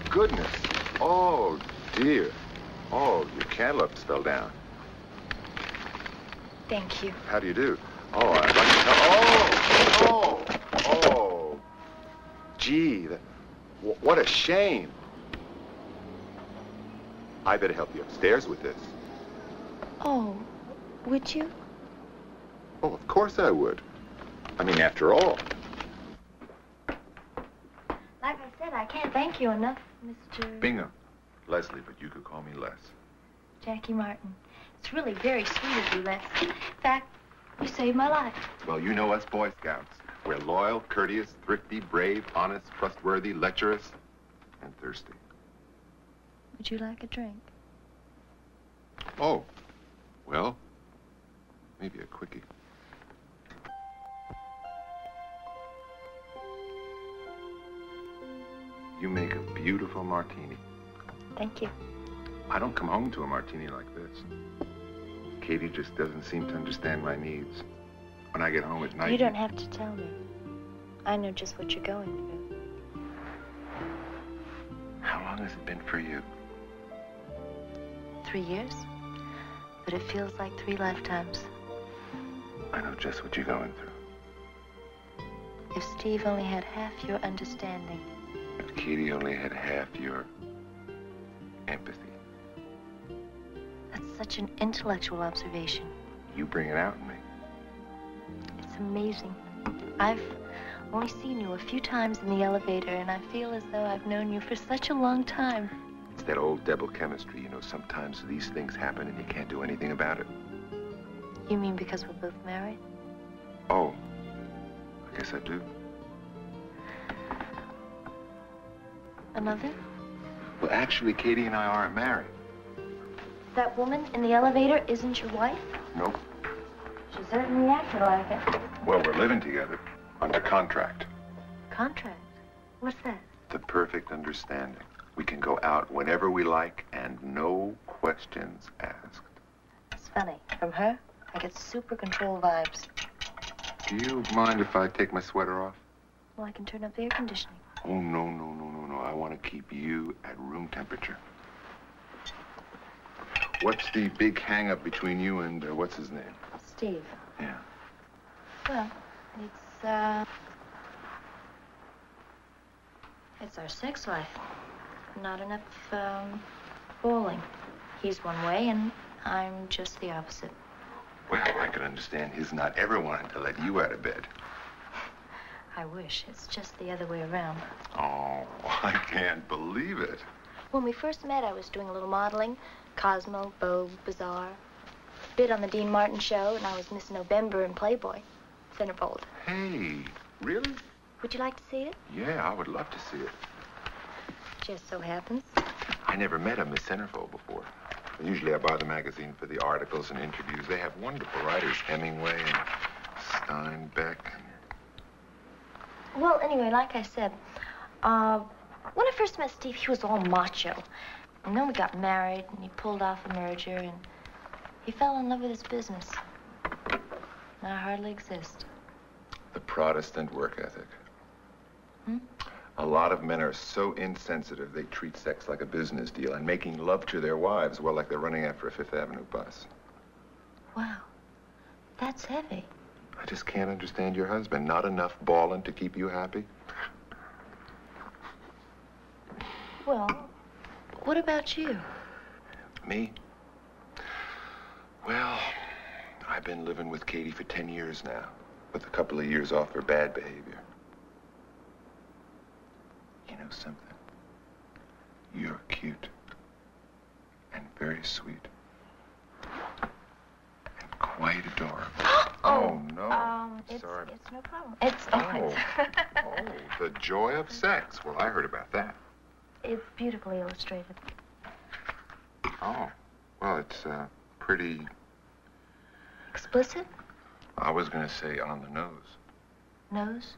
goodness. Oh, dear. Oh, your cantaloupes fell down. Thank you. How do you do? Oh, I'd like to tell... Oh. Gee, what a shame. I better help you upstairs with this. Oh, would you? Oh, of course I would. I mean, after all. Like I said, I can't thank you enough, Mr. Bingham. Leslie, but you could call me Les. Jackie Martin. It's really very sweet of you, Les. In fact, you saved my life. Well, you know us Boy Scouts. We're loyal, courteous, thrifty, brave, honest, trustworthy, lecherous, and thirsty. Would you like a drink? Oh, well, maybe a quickie. You make a beautiful martini. Thank you. I don't come home to a martini like this. Katie just doesn't seem to understand my needs. When I get home at night... You don't have to tell me. I know just what you're going through. How long has it been for you? 3 years. But it feels like 3 lifetimes. I know just what you're going through. If Steve only had half your understanding. If Katie only had half your empathy. That's such an intellectual observation. You bring it out in me. It's amazing. I've only seen you a few times in the elevator, and I feel as though I've known you for such a long time. It's that old devil chemistry. You know, sometimes these things happen and you can't do anything about it. You mean because we're both married? Oh, I guess I do. Another? Well, actually, Katie and I aren't married. That woman in the elevator isn't your wife? Nope. She certainly acted like it. Well, we're living together under contract. Contract? What's that? The perfect understanding. We can go out whenever we like and no questions asked. It's funny. From her, I get super control vibes. Do you mind if I take my sweater off? Well, I can turn up the air conditioning. Oh, no. I want to keep you at room temperature. What's the big hang-up between you and, what's his name? Steve. Yeah. Well, it's our sex life. Not enough, bowling. He's one way, and I'm just the opposite. Well, I could understand his not ever wanting to let you out of bed. I wish. It's just the other way around. Oh, I can't believe it. When we first met, I was doing a little modeling. Cosmo, Vogue, Bazaar. Bid on the Dean Martin show, and I was Miss November in Playboy. Centerfold. Hey, really? Would you like to see it? Yeah, I would love to see it. Just so happens. I never met a Miss Centerfold before. Usually I buy the magazine for the articles and interviews. They have wonderful writers, Hemingway and Steinbeck. Well, anyway, like I said, when I first met Steve, he was all macho. And then we got married, and he pulled off a merger, and he fell in love with his business. And I hardly exist. The Protestant work ethic. Hmm? A lot of men are so insensitive, they treat sex like a business deal, and making love to their wives, well, like they're running after a Fifth Avenue bus. Wow. That's heavy. I just can't understand your husband. Not enough ballin' to keep you happy? Well, what about you? Me? Well, I've been living with Katie for 10 years now, with a couple of years off for bad behavior. You know something? You're cute and very sweet and quite adorable. Oh, no. Sorry. It's no problem. It's all right. Oh, the joy of sex. Well, I heard about that. It's beautifully illustrated. Oh, well, it's pretty... Explicit? I was going to say on the nose. Nose?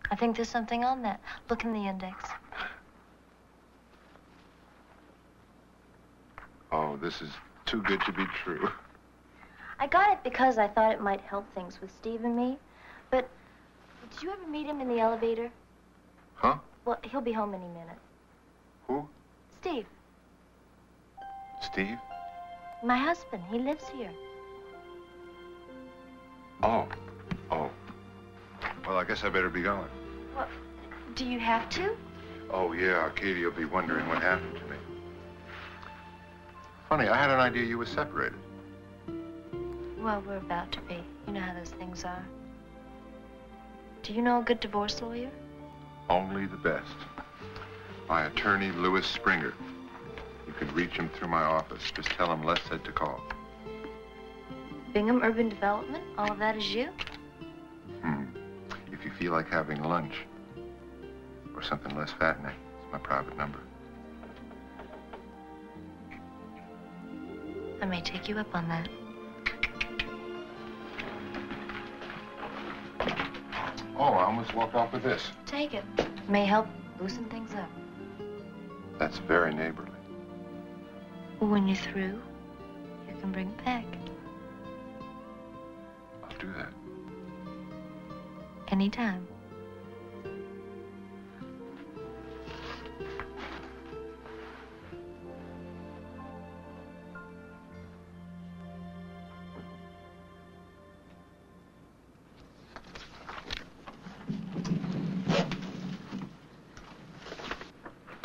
I think there's something on that. Look in the index. Oh, this is too good to be true. I got it because I thought it might help things with Steve and me. But did you ever meet him in the elevator? Huh? Well, he'll be home any minute. Who? Steve, Steve? my husband. He lives here. Oh. Oh. Well, I guess I better be going. Well, do you have to? Oh, yeah. Katie will be wondering what happened to me. Funny, I had an idea you were separated. Well, we're about to be. You know how those things are. Do you know a good divorce lawyer? Only the best. My attorney, Louis Springer. You can reach him through my office. Just tell him Les said to call. Bingham Urban Development? All of that is you? If you feel like having lunch or something less fattening, it's my private number. I may take you up on that. Oh, I almost walked off with this. Take it. May help loosen things up. That's very neighborly. When you're through, you can bring it back. I'll do that. Anytime.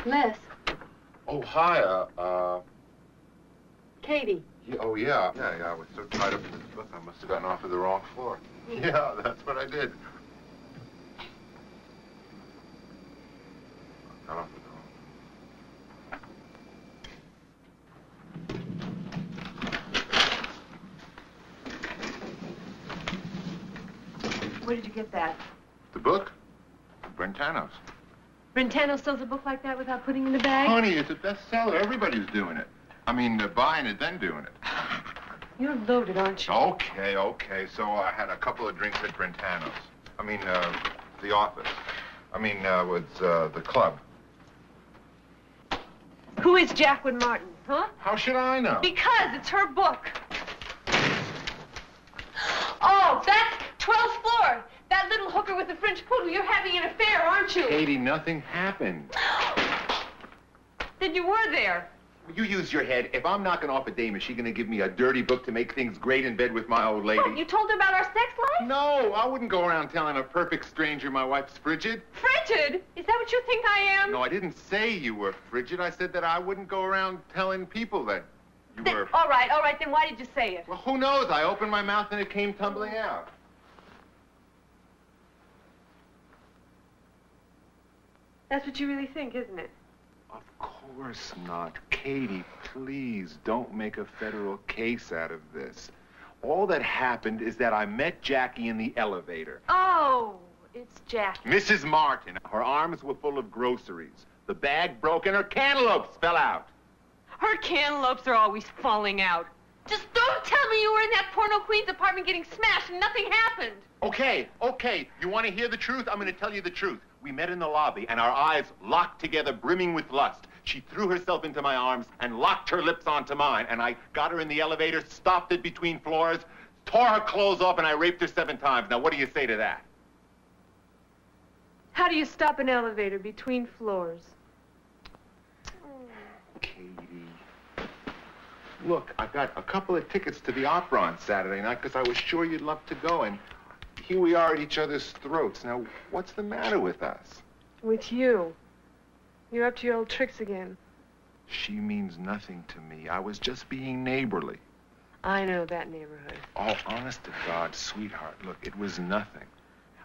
Les. Oh, hi, Katie. yeah, oh, yeah. Yeah, I was so tied up in this book, I must have gotten off of the wrong floor. Yeah, that's what I did. I got off of the wrong. Where did you get that? The book? Brentano's. Brentano sells a book like that without putting it in the bag? Honey, it's a bestseller. Everybody's doing it. I mean, buying it, then doing it. You're loaded, aren't you? Okay, okay. So I had a couple of drinks at Brentano's. I mean, the office. I mean, with the club. Who is Jacqueline Martin, huh? How should I know? Because it's her book. Oh, that's 12th floor. That little hooker with the French poodle. You're having an affair, aren't you? Katie, nothing happened. Then you were there. You use your head. If I'm knocking off a dame, is she going to give me a dirty book to make things great in bed with my old lady? What, you told her about our sex life? No, I wouldn't go around telling a perfect stranger my wife's frigid. Frigid? Is that what you think I am? No, I didn't say you were frigid. I said that I wouldn't go around telling people that you were... All right, then why did you say it? Well, who knows? I opened my mouth and it came tumbling out. That's what you really think, isn't it? Of course not. Katie, please don't make a federal case out of this. All that happened is that I met Jackie in the elevator. Oh, it's Jackie. Mrs. Martin. Her arms were full of groceries. The bag broke and her cantaloupes fell out. Her cantaloupes are always falling out. Just don't tell me you were in that porno queen's apartment getting smashed and nothing happened. Okay, okay. You want to hear the truth? I'm going to tell you the truth. We met in the lobby, and our eyes locked together, brimming with lust. She threw herself into my arms and locked her lips onto mine, and I got her in the elevator, stopped it between floors, tore her clothes off, and I raped her 7 times. Now, what do you say to that? How do you stop an elevator between floors? Katie. Look, I got a couple of tickets to the opera on Saturday night because I was sure you'd love to go, and here we are at each other's throats. Now, what's the matter with us? With you. You're up to your old tricks again. She means nothing to me. I was just being neighborly. I know that neighborhood. Oh, honest to God, sweetheart, look, it was nothing.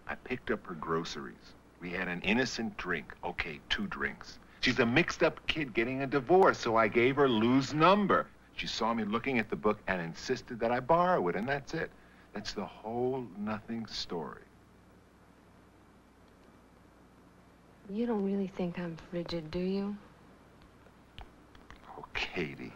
I picked up her groceries. We had an innocent drink. Okay, 2 drinks. She's a mixed-up kid getting a divorce, so I gave her Lou's number. She saw me looking at the book and insisted that I borrow it, and that's it. That's the whole nothing story. You don't really think I'm frigid, do you? Oh, Katie.